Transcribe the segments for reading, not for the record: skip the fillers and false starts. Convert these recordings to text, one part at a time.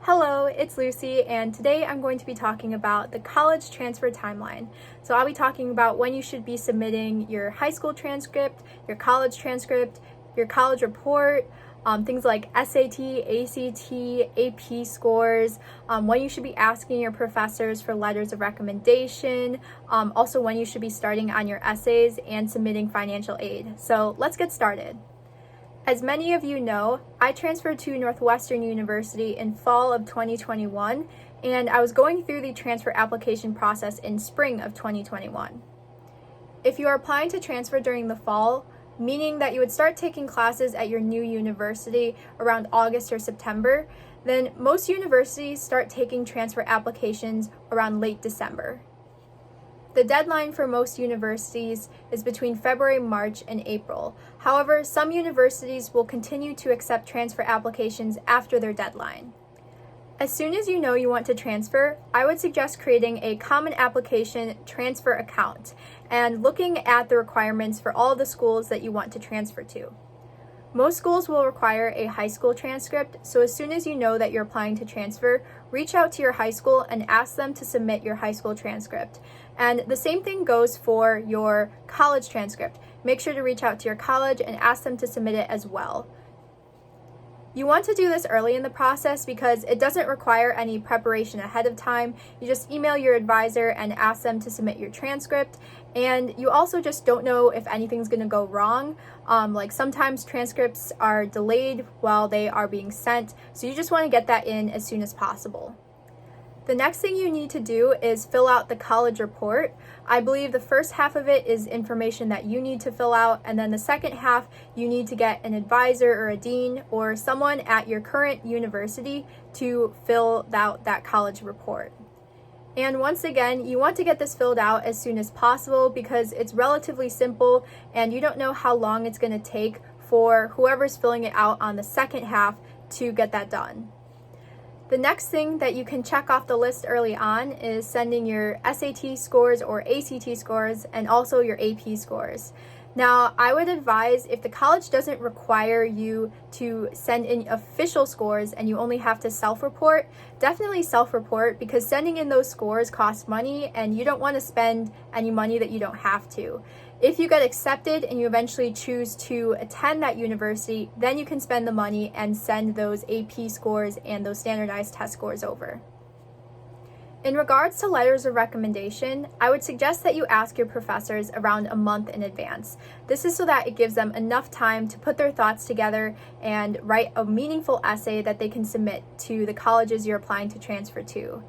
Hello, it's Lucy, and today I'm going to be talking about the college transfer timeline. So I'll be talking about when you should be submitting your high school transcript, your college report, things like SAT, ACT, AP scores, when you should be asking your professors for letters of recommendation, also when you should be starting on your essays and submitting financial aid. So let's get started. As many of you know, I transferred to Northwestern University in fall of 2021, and I was going through the transfer application process in spring of 2021. If you are applying to transfer during the fall, meaning that you would start taking classes at your new university around August or September, then most universities start taking transfer applications around late December. The deadline for most universities is between February, March, and April. However, some universities will continue to accept transfer applications after their deadline. As soon as you know you want to transfer, I would suggest creating a Common Application transfer account and looking at the requirements for all the schools that you want to transfer to. Most schools will require a high school transcript, so as soon as you know that you're applying to transfer, reach out to your high school and ask them to submit your high school transcript. And the same thing goes for your college transcript. Make sure to reach out to your college and ask them to submit it as well. You want to do this early in the process because it doesn't require any preparation ahead of time. You just email your advisor and ask them to submit your transcript. And you also just don't know if anything's going to go wrong. Like sometimes transcripts are delayed while they are being sent. So you just want to get that in as soon as possible. The next thing you need to do is fill out the college report. I believe the first half of it is information that you need to fill out, and then the second half you need to get an advisor or a dean or someone at your current university to fill out that college report. And once again, you want to get this filled out as soon as possible because it's relatively simple and you don't know how long it's going to take for whoever's filling it out on the second half to get that done. The next thing that you can check off the list early on is sending your SAT scores or ACT scores and also your AP scores. Now, I would advise if the college doesn't require you to send in official scores and you only have to self-report, definitely self-report because sending in those scores costs money and you don't want to spend any money that you don't have to. If you get accepted and you eventually choose to attend that university, then you can spend the money and send those AP scores and those standardized test scores over. In regards to letters of recommendation, I would suggest that you ask your professors around a month in advance. This is so that it gives them enough time to put their thoughts together and write a meaningful essay that they can submit to the colleges you're applying to transfer to.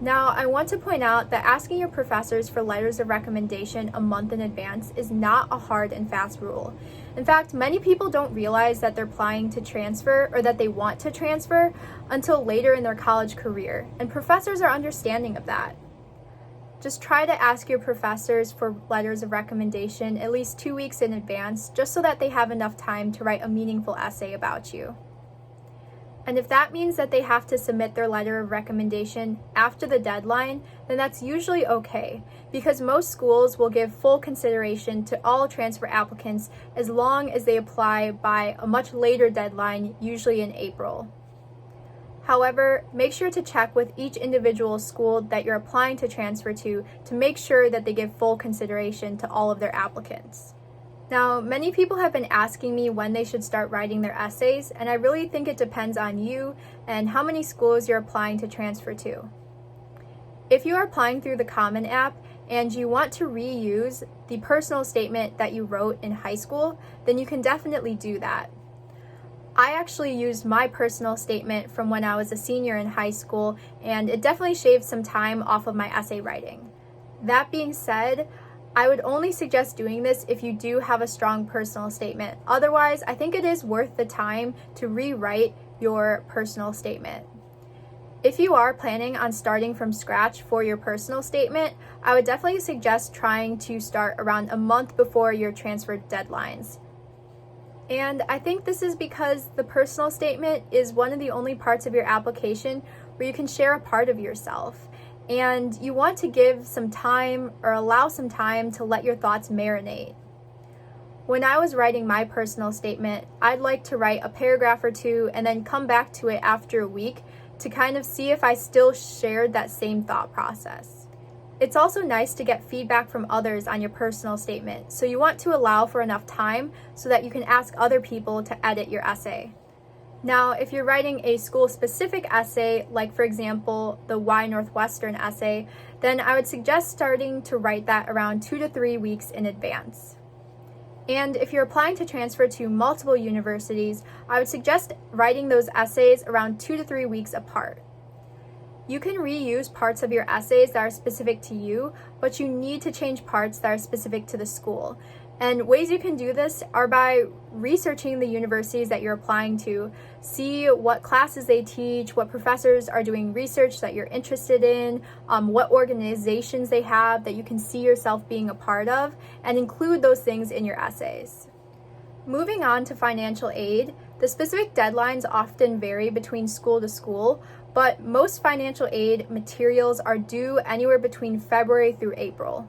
Now, I want to point out that asking your professors for letters of recommendation a month in advance is not a hard and fast rule. In fact, many people don't realize that they're applying to transfer or that they want to transfer until later in their college career, and professors are understanding of that. Just try to ask your professors for letters of recommendation at least 2 weeks in advance, just so that they have enough time to write a meaningful essay about you. And if that means that they have to submit their letter of recommendation after the deadline, then that's usually okay, because most schools will give full consideration to all transfer applicants as long as they apply by a much later deadline, usually in April. However, make sure to check with each individual school that you're applying to transfer to make sure that they give full consideration to all of their applicants. Now, many people have been asking me when they should start writing their essays, and I really think it depends on you and how many schools you're applying to transfer to. If you are applying through the Common App and you want to reuse the personal statement that you wrote in high school, then you can definitely do that. I actually used my personal statement from when I was a senior in high school, and it definitely shaved some time off of my essay writing. That being said, I would only suggest doing this if you do have a strong personal statement. Otherwise, I think it is worth the time to rewrite your personal statement. If you are planning on starting from scratch for your personal statement, I would definitely suggest trying to start around a month before your transfer deadlines. And I think this is because the personal statement is one of the only parts of your application where you can share a part of yourself. And you want to give some time or allow some time to let your thoughts marinate. When I was writing my personal statement, I'd like to write a paragraph or two and then come back to it after a week to kind of see if I still shared that same thought process. It's also nice to get feedback from others on your personal statement, so you want to allow for enough time so that you can ask other people to edit your essay. Now, if you're writing a school-specific essay, like for example, the Why Northwestern essay, then I would suggest starting to write that around 2 to 3 weeks in advance. And if you're applying to transfer to multiple universities, I would suggest writing those essays around 2 to 3 weeks apart. You can reuse parts of your essays that are specific to you, but you need to change parts that are specific to the school. And ways you can do this are by researching the universities that you're applying to, see what classes they teach, what professors are doing research that you're interested in, what organizations they have that you can see yourself being a part of, and include those things in your essays. Moving on to financial aid, the specific deadlines often vary between school to school, but most financial aid materials are due anywhere between February through April.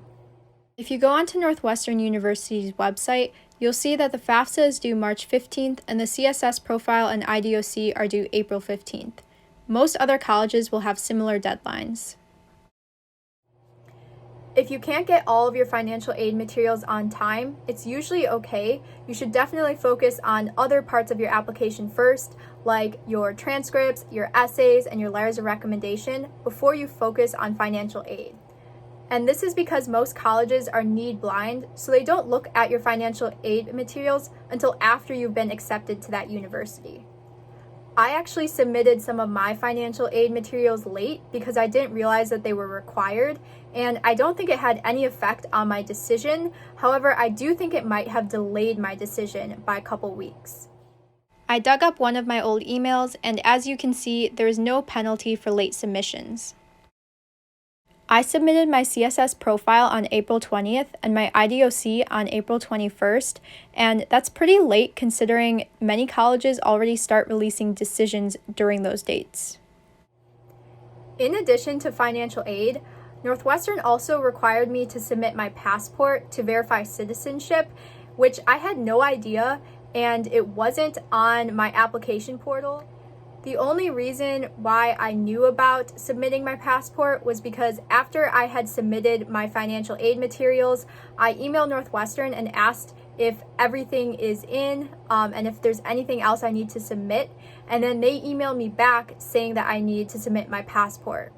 If you go onto Northwestern University's website, you'll see that the FAFSA is due March 15th and the CSS profile and IDOC are due April 15th. Most other colleges will have similar deadlines. If you can't get all of your financial aid materials on time, it's usually okay. You should definitely focus on other parts of your application first, like your transcripts, your essays, and your letters of recommendation, before you focus on financial aid. And this is because most colleges are need blind, so they don't look at your financial aid materials until after you've been accepted to that university. I actually submitted some of my financial aid materials late because I didn't realize that they were required, and I don't think it had any effect on my decision. However, I do think it might have delayed my decision by a couple weeks. I dug up one of my old emails, and as you can see, there is no penalty for late submissions. I submitted my CSS profile on April 20th and my IDOC on April 21st, and that's pretty late considering many colleges already start releasing decisions during those dates. In addition to financial aid, Northwestern also required me to submit my passport to verify citizenship, which I had no idea, and it wasn't on my application portal. The only reason why I knew about submitting my passport was because after I had submitted my financial aid materials, I emailed Northwestern and asked if everything is in and if there's anything else I need to submit. And then they emailed me back saying that I need to submit my passport.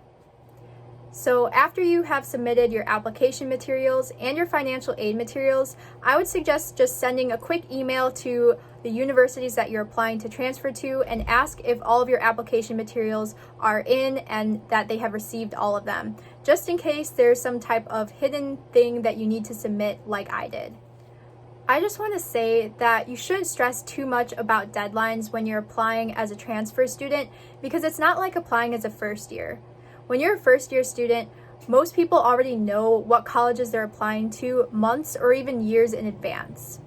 So after you have submitted your application materials and your financial aid materials, I would suggest just sending a quick email to the universities that you're applying to transfer to and ask if all of your application materials are in and that they have received all of them, just in case there's some type of hidden thing that you need to submit like I did. I just want to say that you shouldn't stress too much about deadlines when you're applying as a transfer student, because it's not like applying as a first year. When you're a first-year student, most people already know what colleges they're applying to months or even years in advance.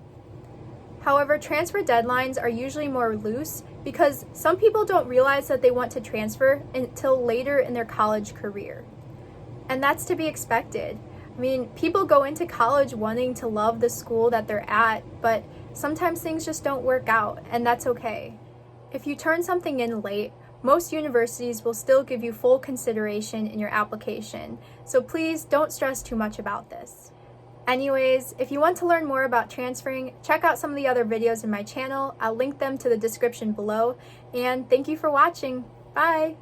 However, transfer deadlines are usually more loose because some people don't realize that they want to transfer until later in their college career. And that's to be expected. I mean, people go into college wanting to love the school that they're at, but sometimes things just don't work out, and that's okay. If you turn something in late, most universities will still give you full consideration in your application, so please don't stress too much about this. Anyways, if you want to learn more about transferring, check out some of the other videos in my channel. I'll link them to the description below, and thank you for watching. Bye!